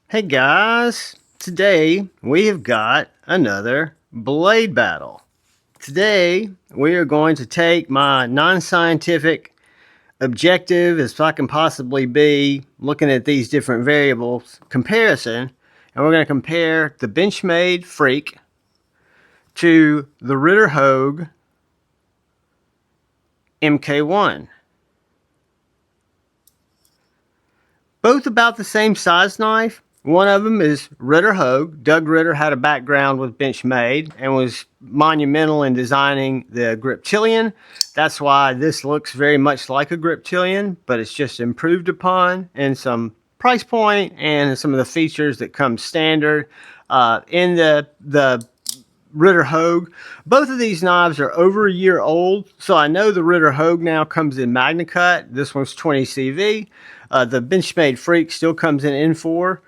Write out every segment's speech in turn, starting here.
Hey guys, today we have got another blade battle. Today we are going to take my non-scientific objective as I can possibly be looking at these different variables comparison, and we're going to compare the Benchmade Freek to the Ritter Hogue Mk1. Both about the same size knife. One of them is Ritter Hogue. Doug Ritter had a background with Benchmade and was monumental in designing the Griptilian. That's why this looks very much like a Griptilian, but it's just improved upon in some price point and some of the features that come standard in the Ritter Hogue. Both of these knives are over a year old, so I know the Ritter Hogue now comes in Magna Cut. This one's 20 CV. The Benchmade Freek still comes in N4.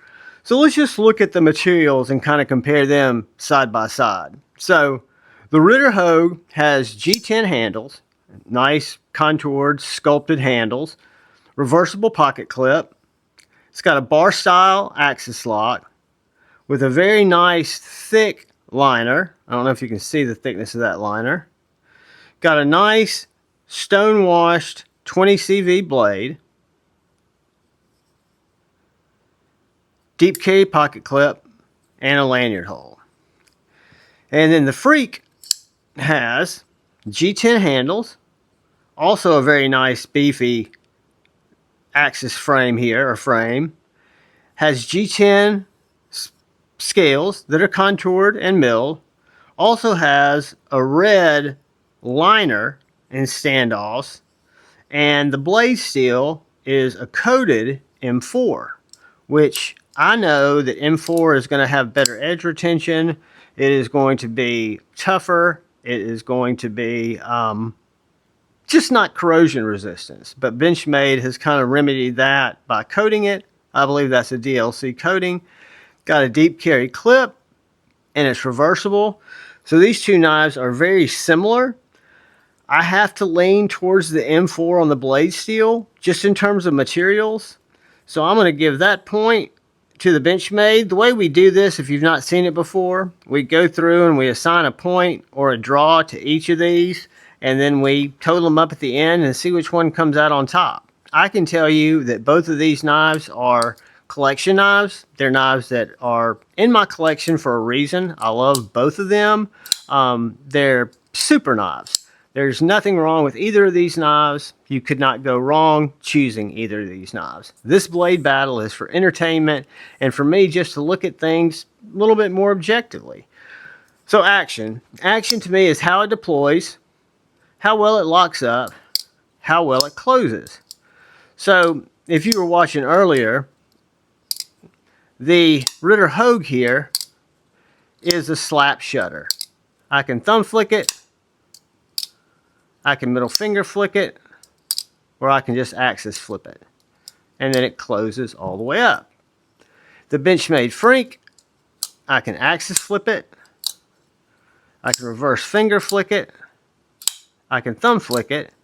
So let's just look at the materials and kind of compare them side by side. So the Ritter Hogue has G10 handles, nice contoured, sculpted handles, reversible pocket clip. It's got a bar style axis lock with a very nice thick liner. I don't know if you can see the thickness of that liner. Got a nice stone washed 20 CV blade. Deep carry pocket clip and a lanyard hole. And then the Freek has G10 handles, also a very nice beefy axis frame here, or frame. Has G10 scales that are contoured and milled. Also has a red liner and standoffs, and the blade steel is a coated M4, which I know that M4 is going to have better edge retention. It is going to be tougher. It is going to be just not corrosion resistance. But Benchmade has kind of remedied that by coating it. I believe that's a DLC coating. Got a deep carry clip, and it's reversible. So these two knives are very similar. I have to lean towards the M4 on the blade steel, just in terms of materials. So I'm going to give that point to the Benchmade. The way we do this, if you've not seen it before, we go through and we assign a point or a draw to each of these, and then we total them up at the end and see which one comes out on top. I can tell you that both of these knives are collection knives. They're knives that are in my collection for a reason. I love both of them. They're super knives. There's nothing wrong with either of these knives. You could not go wrong choosing either of these knives. This blade battle is for entertainment and for me just to look at things a little bit more objectively. So action. Action to me is how it deploys, how well it locks up, how well it closes. So if you were watching earlier, the Ritter Hogue here is a slap shutter. I can thumb flick it, I can middle finger flick it, or I can just axis flip it. And then it closes all the way up. The Benchmade Freek, I can axis flip it, I can reverse finger flick it, I can thumb flick it,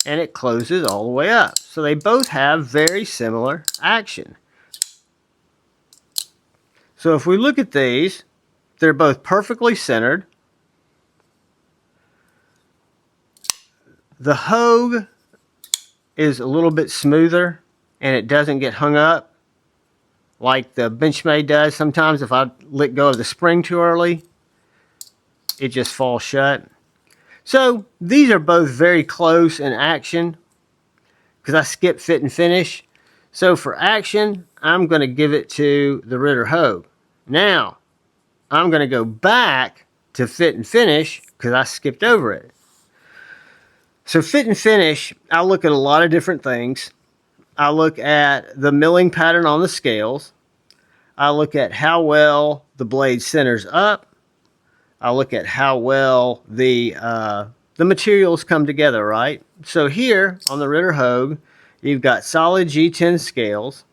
and it closes all the way up. So they both have very similar action. So if we look at these, they're both perfectly centered. The Hogue is a little bit smoother and it doesn't get hung up like the Benchmade does. Sometimes if I let go of the spring too early, it just falls shut. So these are both very close in action because I skip fit and finish. So for action, I'm going to give it to the Ritter Hogue. Now, I'm going to go back to fit and finish because I skipped over it. So fit and finish, I look at a lot of different things. I look at the milling pattern on the scales. I look at how well the blade centers up. I look at how well the materials come together, right? So here on the Ritter Hogue, you've got solid G10 scales.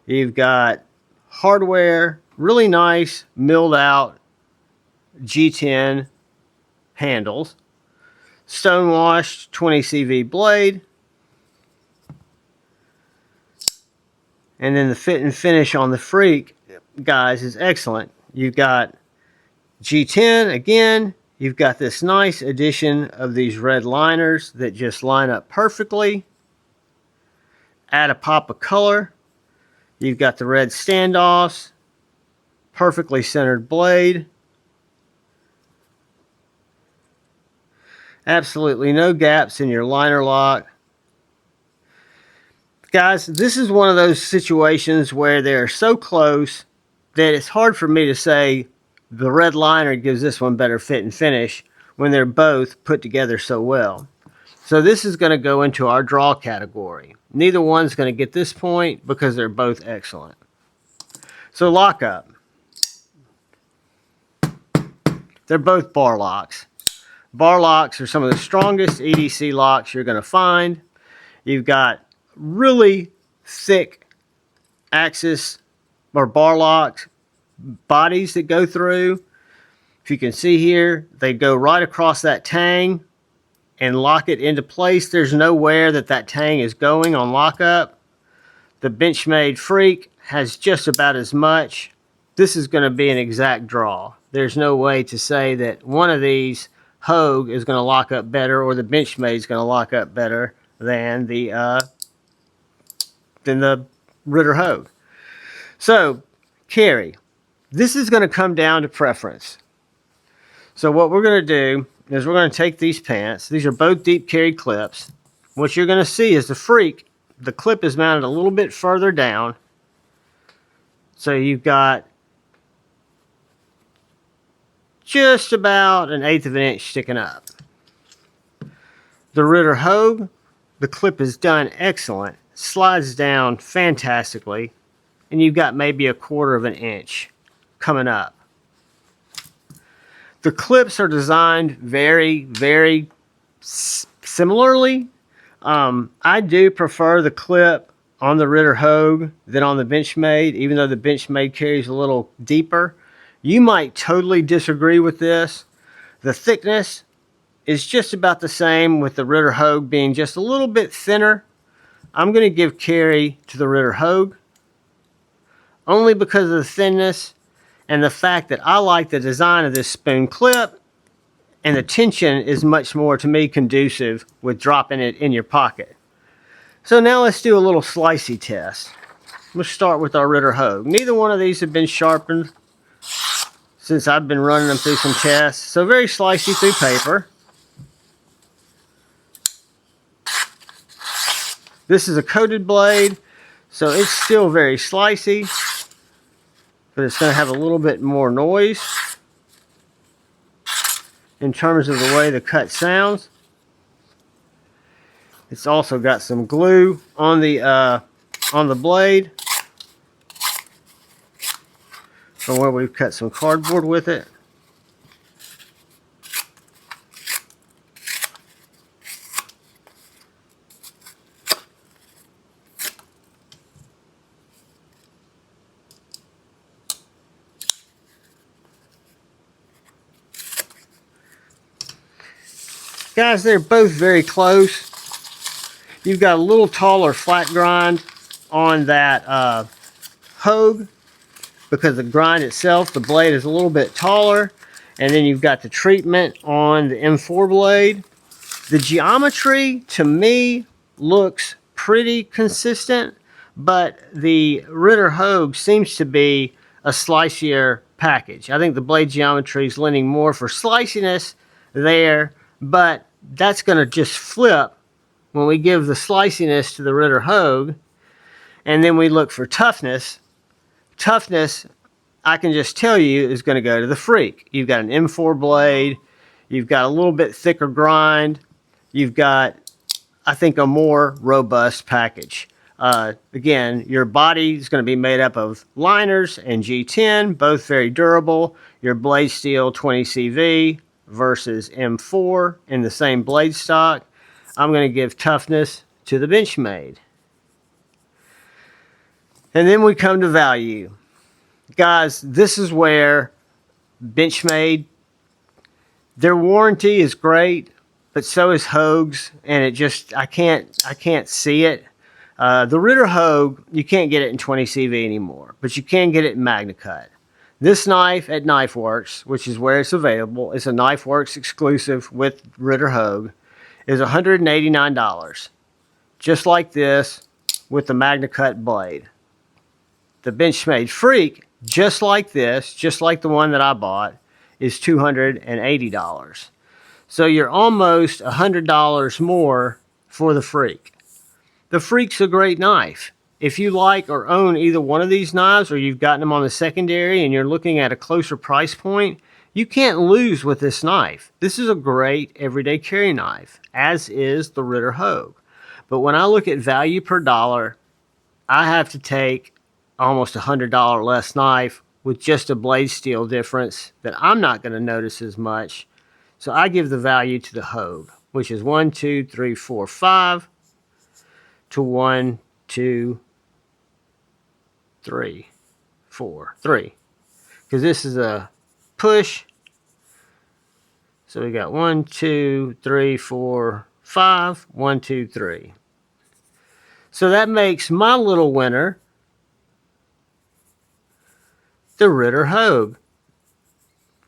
You've got hardware, really nice milled out G10 handles. Stonewashed 20 CV blade. And then the fit and finish on the Freek guys, is excellent. You've got G10 again. You've got this nice addition of these red liners that just line up perfectly. Add a pop of color. You've got the red standoffs. Perfectly centered blade. Absolutely no gaps in your liner lock. Guys, this is one of those situations where they're so close that it's hard for me to say the red liner gives this one better fit and finish when they're both put together so well. So this is going to go into our draw category. Neither one's going to get this point because they're both excellent. So lockup. They're both bar locks. Bar locks are some of the strongest EDC locks you're going to find. You've got really thick axis or bar lock bodies that go through. If you can see here, they go right across that tang and lock it into place. There's nowhere that tang is going on lockup. The Benchmade Freek has just about as much. This is going to be an exact draw. There's no way to say that one of these Hogue is going to lock up better or the Benchmade is going to lock up better than the Ritter Hogue. So, carry. This is going to come down to preference. So what we're going to do is we're going to take these pants. These are both deep carry clips. What you're going to see is the Freek, the clip is mounted a little bit further down. So you've got just about 1/8 of an inch sticking up. The Ritter Hogue, the clip is done excellent. Slides down fantastically. And you've got maybe 1/4 of an inch coming up. The clips are designed very, very similarly. I do prefer the clip on the Ritter Hogue than on the Benchmade, even though the Benchmade carries a little deeper. You might totally disagree with this. The thickness is just about the same, with the Ritter Hogue being just a little bit thinner. I'm going to give carry to the Ritter Hogue only because of the thinness and the fact that I like the design of this spoon clip, and the tension is much more, to me, conducive with dropping it in your pocket. So now let's do a little slicey test. We'll start with our Ritter Hogue. Neither one of these have been sharpened since I've been running them through some tests. So very slicey through paper. This is a coated blade, so it's still very slicey, but it's going to have a little bit more noise in terms of the way the cut sounds. It's also got some glue on the blade from where we've cut some cardboard with it. Guys, they're both very close. You've got a little taller flat grind on that Hogue because the grind itself, the blade is a little bit taller. And then you've got the treatment on the M4 blade. The geometry, to me, looks pretty consistent, but the Ritter Hogue seems to be a slicier package. I think the blade geometry is leaning more for sliciness there, but that's going to just flip when we give the sliciness to the Ritter Hogue, and then we look for toughness. Toughness, I can just tell you, is going to go to the Freek. You've got an M4 blade, you've got a little bit thicker grind, you've got, I think, a more robust package. Again, your body is going to be made up of liners and G10, both very durable. Your blade steel 20CV versus M4 in the same blade stock. I'm going to give toughness to the Benchmade. And then we come to value. Guys, this is where Benchmade, their warranty is great, but so is Hogue's, and it just, I can't see it. The Ritter Hogue, you can't get it in 20 CV anymore, but you can get it in MagnaCut. This knife at Knife Works, which is where it's available, it's a Knife Works exclusive with Ritter Hogue, is $189. Just like this with the MagnaCut blade. The Benchmade Freek, just like this, just like the one that I bought, is $280. So you're almost $100 more for the Freek. The Freek's a great knife. If you like or own either one of these knives, or you've gotten them on the secondary and you're looking at a closer price point, you can't lose with this knife. This is a great everyday carry knife, as is the Ritter Hogue. But when I look at value per dollar, I have to take almost $100 less knife with just a blade steel difference that I'm not going to notice as much. So I give the value to the Hogue, which is 1, 2, 3, 4, 5 to 1, 2, 3, 4, 3. Because this is a push. So we got 1, 2, 3, 4, 5, 1, 2, 3. So that makes my little winner the Ritter Hogue.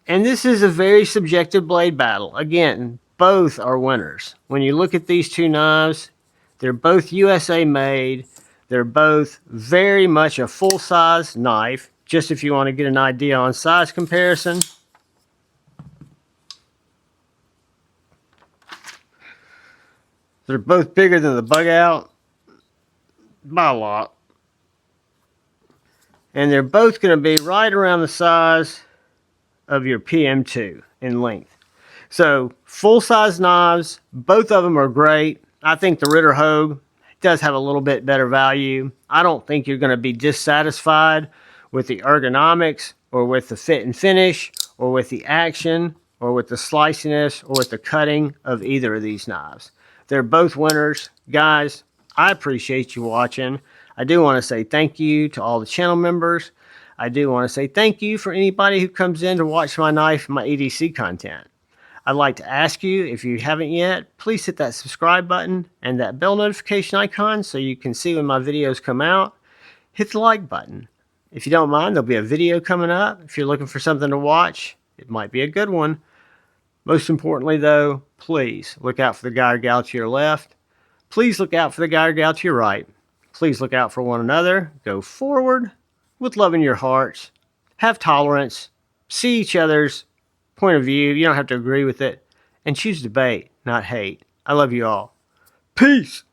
And this is a very subjective blade battle. Again, both are winners. When you look at these two knives, they're both USA made. They're both very much a full-size knife. Just if you want to get an idea on size comparison. They're both bigger than the Bug Out by a lot. And they're both going to be right around the size of your PM2 in length. So full-size knives, both of them are great. I think the Ritter Hogue does have a little bit better value. I don't think you're going to be dissatisfied with the ergonomics or with the fit and finish or with the action or with the sliciness or with the cutting of either of these knives. They're both winners. Guys, I appreciate you watching. I do want to say thank you to all the channel members. I do want to say thank you for anybody who comes in to watch my knife and my EDC content. I'd like to ask you, if you haven't yet, please hit that subscribe button and that bell notification icon so you can see when my videos come out. Hit the like button. If you don't mind, there'll be a video coming up. If you're looking for something to watch, it might be a good one. Most importantly, though, please look out for the guy or gal to your left. Please look out for the guy or gal to your right. Please look out for one another. Go forward with love in your hearts. Have tolerance. See each other's point of view. You don't have to agree with it. And choose debate, not hate. I love you all. Peace.